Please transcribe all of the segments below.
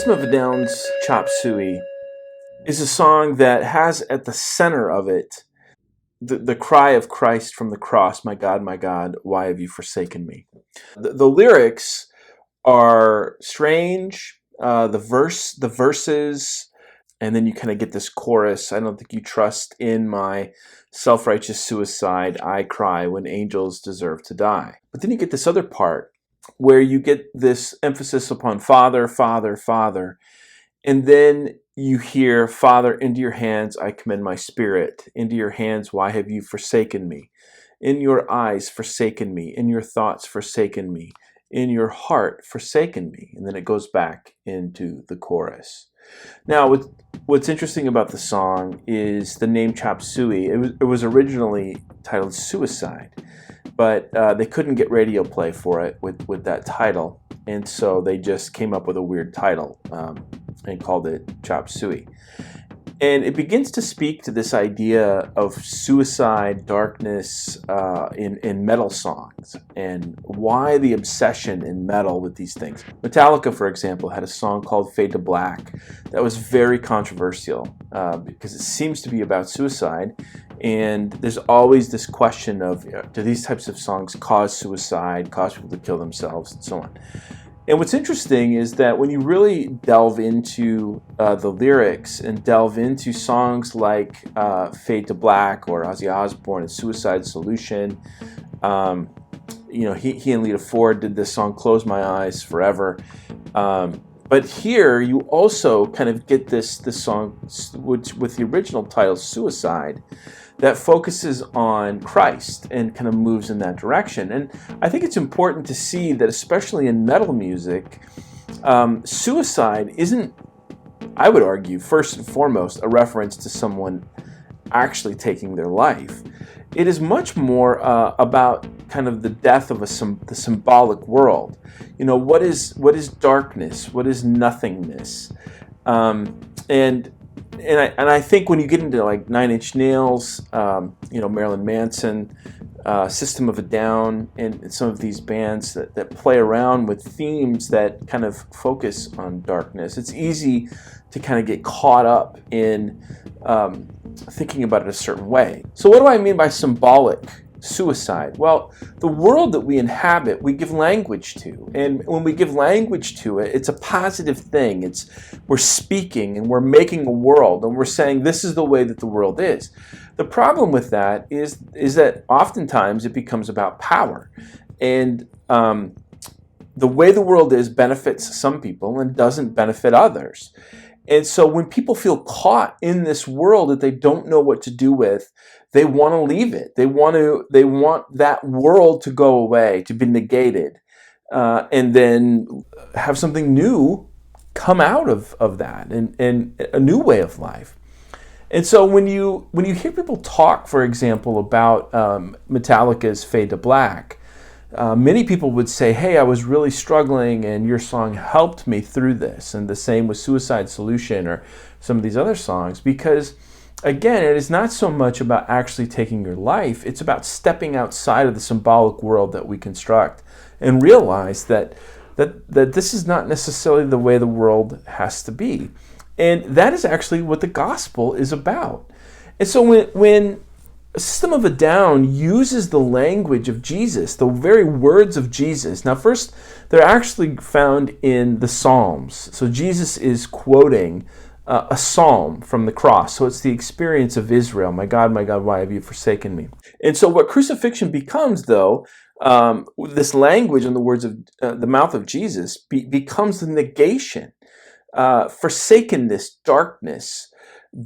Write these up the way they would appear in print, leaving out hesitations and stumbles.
System of a Down's Chop Suey is a song that has at the center of it the cry of Christ from the cross, my God, why have you forsaken me?" The lyrics are strange. The verses, and then you kind of get this chorus. "I don't think you trust in my self-righteous suicide. I cry when angels deserve to die." But then you get this other part where you get this emphasis upon Father, Father, Father. And then you hear, "Father, into your hands I commend my spirit. Into your hands, why have you forsaken me? In your eyes, forsaken me. In your thoughts, forsaken me. In your heart, forsaken me." And then it goes back into the chorus. Now, what's interesting about the song is the name Chop Suey. It was originally titled Suicide, but they couldn't get radio play for it with that title. And so they just came up with a weird title and called it Chop Suey. And it begins to speak to this idea of suicide, darkness in metal songs, and why the obsession in metal with these things. Metallica, for example, had a song called Fade to Black that was very controversial because it seems to be about suicide. And there's always this question of, do these types of songs cause suicide, cause people to kill themselves, and so on. And what's interesting is that when you really delve into the lyrics and delve into songs like Fade to Black or Ozzy Osbourne and Suicide Solution, he and Lita Ford did this song Close My Eyes Forever. But here you also kind of get this song with the original title Suicide, that focuses on Christ and kind of moves in that direction. And I think it's important to see that, especially in metal music, suicide isn't, I would argue, first and foremost, a reference to someone actually taking their life. It is much more about kind of the death of the symbolic world. What is darkness? What is nothingness? And I think when you get into like Nine Inch Nails, Marilyn Manson, System of a Down, and some of these bands that play around with themes that kind of focus on darkness, it's easy to kind of get caught up in thinking about it a certain way. So what do I mean by symbolic suicide? Well, the world that we inhabit, we give language to. And when we give language to it, it's a positive thing. We're speaking and we're making a world, and we're saying this is the way that the world is. The problem with that is that oftentimes it becomes about power. And the way the world is benefits some people and doesn't benefit others. And so when people feel caught in this world that they don't know what to do with, they want to leave it. They want that world to go away, to be negated, and then have something new come out of that, and a new way of life. And so when you hear people talk, for example, about Metallica's Fade to Black, many people would say, "Hey, I was really struggling and your song helped me through this." And the same with Suicide Solution or some of these other songs, because again, it is not so much about actually taking your life, it's about stepping outside of the symbolic world that we construct and realize that this is not necessarily the way the world has to be. And that is actually what the gospel is about. And so when System of a Down uses the language of Jesus, the very words of Jesus. Now, first, they're actually found in the Psalms. So Jesus is quoting a psalm from the cross. So it's the experience of Israel. My God, why have you forsaken me?" And so what crucifixion becomes, though, this language in the words of the mouth of Jesus becomes the negation. Forsakenness, darkness,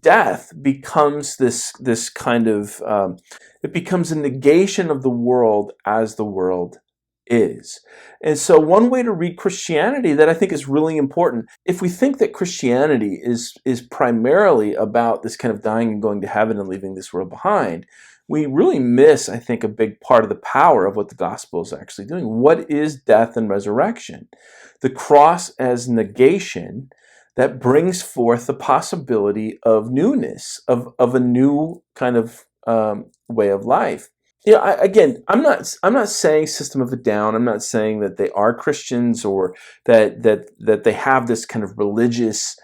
death becomes this kind of, it becomes a negation of the world as the world is. And so one way to read Christianity that I think is really important, if we think that Christianity is primarily about this kind of dying and going to heaven and leaving this world behind, we really miss, I think, a big part of the power of what the gospel is actually doing. What is death and resurrection? The cross as negation that brings forth the possibility of newness, of a new kind of way of life. Yeah, I'm not saying System of a Down. I'm not saying that they are Christians or that they have this kind of religious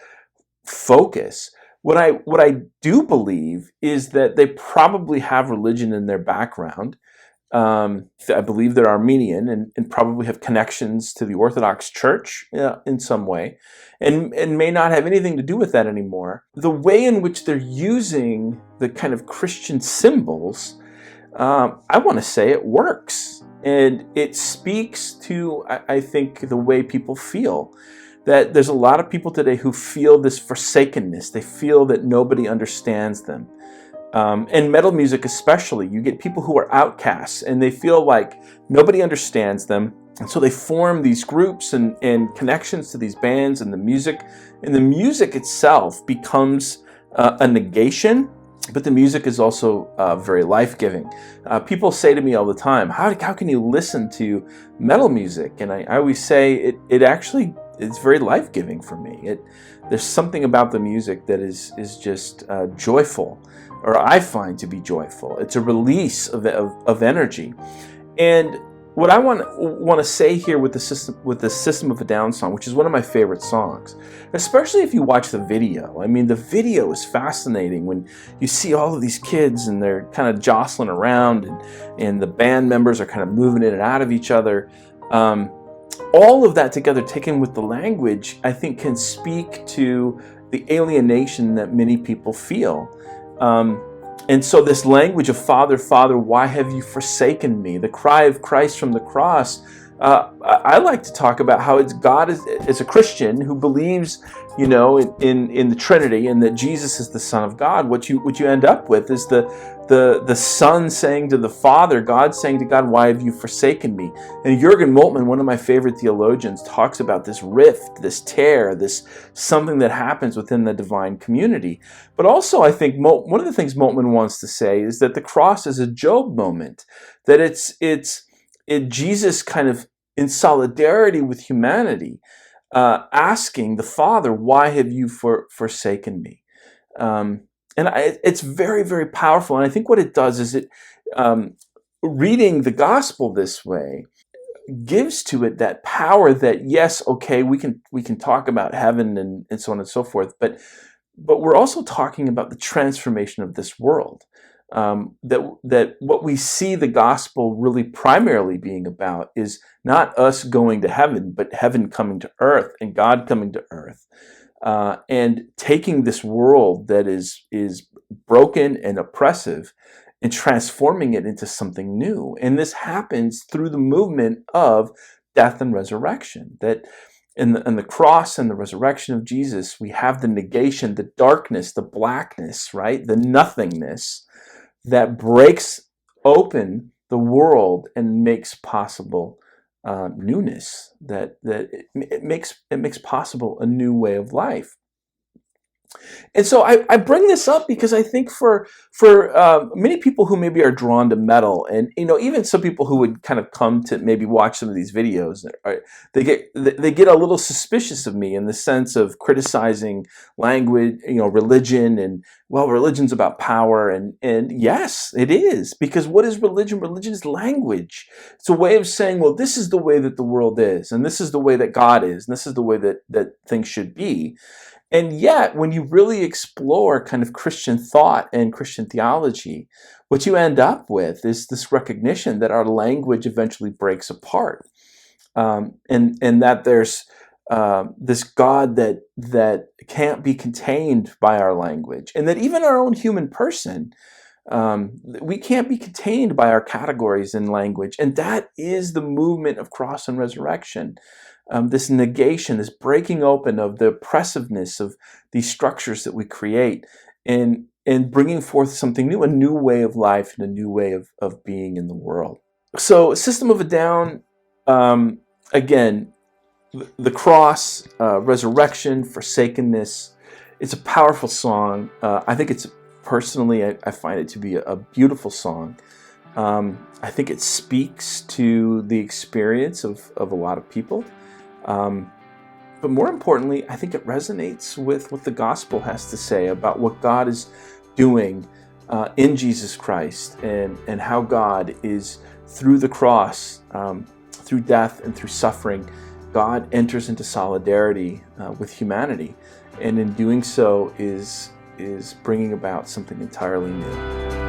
focus. What I do believe is that they probably have religion in their background. I believe they're Armenian and probably have connections to the Orthodox Church in some way, and may not have anything to do with that anymore. The way in which they're using the kind of Christian symbols, I want to say it works. And it speaks to, I think, the way people feel. That there's a lot of people today who feel this forsakenness. They feel that nobody understands them. And metal music especially, you get people who are outcasts and they feel like nobody understands them. And so they form these groups and connections to these bands, and the music itself becomes a negation. But the music is also very life-giving. People say to me all the time, how can you listen to metal music? And I always say it's very life-giving for me. There's something about the music that is just joyful, or I find to be joyful. It's a release of energy. And what I want to say here with the System of a Down song, which is one of my favorite songs, especially if you watch the video. I mean, the video is fascinating when you see all of these kids and they're kind of jostling around, and the band members are kind of moving in and out of each other. All of that together, taken with the language, I think can speak to the alienation that many people feel. And so this language of Father, Father, why have you forsaken me? The cry of Christ from the cross. I like to talk about how it's God as a Christian who believes, in the Trinity and that Jesus is the Son of God. What you end up with is the Son saying to the Father, God saying to God, why have you forsaken me? And Jürgen Moltmann, one of my favorite theologians, talks about this rift, this tear, this something that happens within the divine community. But also, I think one of the things Moltmann wants to say is that the cross is a Job moment, that it's Jesus kind of in solidarity with humanity, asking the Father, why have you forsaken me? It's very, very powerful. And I think what it does is reading the gospel this way gives to it that power that, yes, okay, we can talk about heaven and so on and so forth, but we're also talking about the transformation of this world. That what we see the gospel really primarily being about is not us going to heaven, but heaven coming to earth and God coming to earth, and taking this world that is broken and oppressive and transforming it into something new. And this happens through the movement of death and resurrection. That in the cross and the resurrection of Jesus, we have the negation, the darkness, the blackness, right? The nothingness that breaks open the world and makes possible newness. That it makes possible a new way of life. And so I bring this up because I think for many people who maybe are drawn to metal, and even some people who would kind of come to maybe watch some of these videos, they get a little suspicious of me in the sense of criticizing language, religion, and well, religion's about power, and yes, it is, because what is religion? Religion is language. It's a way of saying, well, this is the way that the world is, and this is the way that God is, and this is the way that things should be. And yet, when you really explore kind of Christian thought and Christian theology, what you end up with is this recognition that our language eventually breaks apart, and that there's this God that can't be contained by our language, and that even our own human person, we can't be contained by our categories in language. And that is the movement of cross and resurrection. This negation, this breaking open of the oppressiveness of these structures that we create, and bringing forth something new, a new way of life and a new way of being in the world. So System of a Down, again, the cross, resurrection, forsakenness, it's a powerful song. I think personally, I find it to be a beautiful song. I think it speaks to the experience of a lot of people. But more importantly, I think it resonates with what the gospel has to say about what God is doing in Jesus Christ, and how God is, through the cross, through death and through suffering, God enters into solidarity with humanity, and in doing so is bringing about something entirely new.